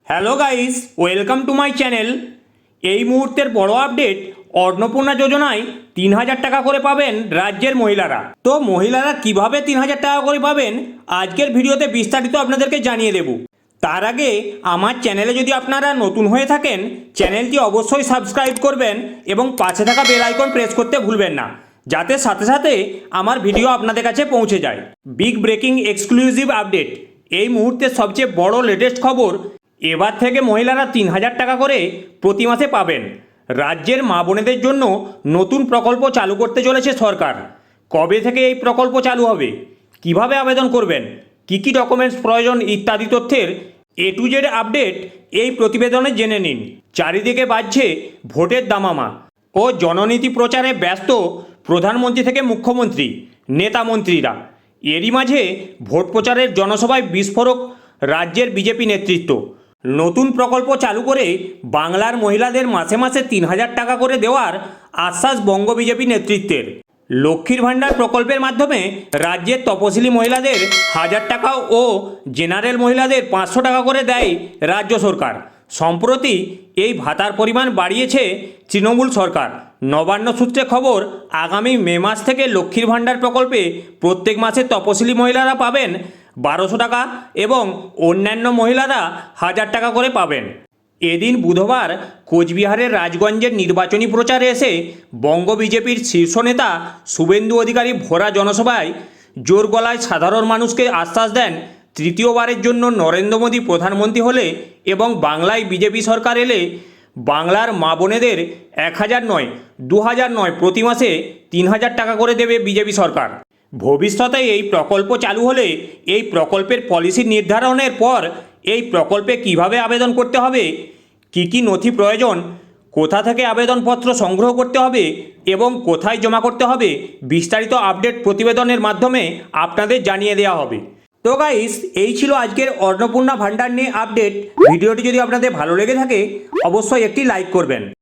Hello guys, welcome to my channel. এই মুহূর্তের বড় আপডেট, অন্নপূর্ণা যোজনায় ৩,০০০ টাকা করে পাবেন রাজ্যের মহিলারা। তো মহিলারা কিভাবে ৩,০০০ টাকা করে পাবেন আজকের ভিডিওতে বিস্তারিত আপনাদেরকে জানিয়ে দেব। তার আগে আমার চ্যানেলে যদি আপনারা নতুন হয়ে থাকেন, চ্যানেলটি অবশ্যই সাবস্ক্রাইব করবেন এবং পাশে থাকা বেল আইকন প্রেস করতে ভুলবেন না, যাতে সাথে সাথে আমার ভিডিও আপনাদের কাছে পৌঁছে যায়। বিগ ব্রেকিং এক্সক্লুসিভ আপডেট, এই মুহূর্তের সবচেয়ে বড় লেটেস্ট খবর, এবার থেকে মহিলারা ৩,০০০ টাকা করে প্রতি মাসে পাবেন। রাজ্যের মা বোনেদের জন্য নতুন প্রকল্প চালু করতে চলেছে সরকার। কবে থেকে এই প্রকল্প চালু হবে, কিভাবে আবেদন করবেন, কি কি ডকুমেন্টস প্রয়োজন ইত্যাদি তথ্যের A to Z আপডেট এই প্রতিবেদনে জেনে নিন। চারিদিকে বাজছে ভোটের দামামা ও জননীতি প্রচারে ব্যস্ত প্রধানমন্ত্রী থেকে মুখ্যমন্ত্রী, নেতা মন্ত্রীরা। এরই মাঝে ভোট প্রচারের জনসভায় বিস্ফোরক রাজ্যের বিজেপি নেতৃত্ব। নতুন প্রকল্প চালু করে বাংলার মহিলাদের মাসে মাসে ৩,০০০ টাকা করে দেওয়ার আশ্বাস বঙ্গ বিজেপি নেতৃত্বের। লক্ষ্মীর ভাণ্ডার প্রকল্পের মাধ্যমে রাজ্যের তপশিলি মহিলাদের ১,০০০ টাকা ও জেনারেল মহিলাদের ৫০০ টাকা করে দেয় রাজ্য সরকার। সম্প্রতি এই ভাতার পরিমাণ বাড়িয়েছে তৃণমূল সরকার। নবান্ন সূত্রে খবর, আগামী মে মাস থেকে লক্ষ্মীর ভাণ্ডার প্রকল্পে প্রত্যেক মাসে তপশিলি মহিলারা পাবেন ১,২০০ টাকা এবং অন্যান্য মহিলারা ১,০০০ টাকা করে পাবেন। এদিন বুধবার কোচবিহারের রাজগঞ্জের নির্বাচনী প্রচারে এসে বঙ্গ বিজেপির শীর্ষ নেতা শুভেন্দু অধিকারী ভরা জনসভায় জোর গলায় সাধারণ মানুষকে আশ্বাস দেন, তৃতীয়বারের জন্য নরেন্দ্র মোদী প্রধানমন্ত্রী হলে এবং বাংলায় বিজেপি সরকার এলে বাংলার মা বোনেদের ১,০০০ নয়, ২,০০০ নয়, প্রতি মাসে ৩,০০০ টাকা করে দেবে বিজেপি সরকার। ভবিষ্যতে এই প্রকল্প চালু হলে এই প্রকল্পের পলিসি নির্ধারণের পর এই প্রকল্পে কিভাবে আবেদন করতে হবে, কি কি নথি প্রয়োজন, কোথা থেকে আবেদনপত্র সংগ্রহ করতে হবে এবং কোথায় জমা করতে হবে, বিস্তারিত আপডেট প্রতিবেদনের মাধ্যমে আপনাদের জানিয়ে দেওয়া হবে। তো গাইস, এই ছিল আজকের অন্নপূর্ণা ভাণ্ডার নিয়ে আপডেট। ভিডিওটি যদি আপনাদের ভালো লেগে থাকে অবশ্যই একটি লাইক করবেন।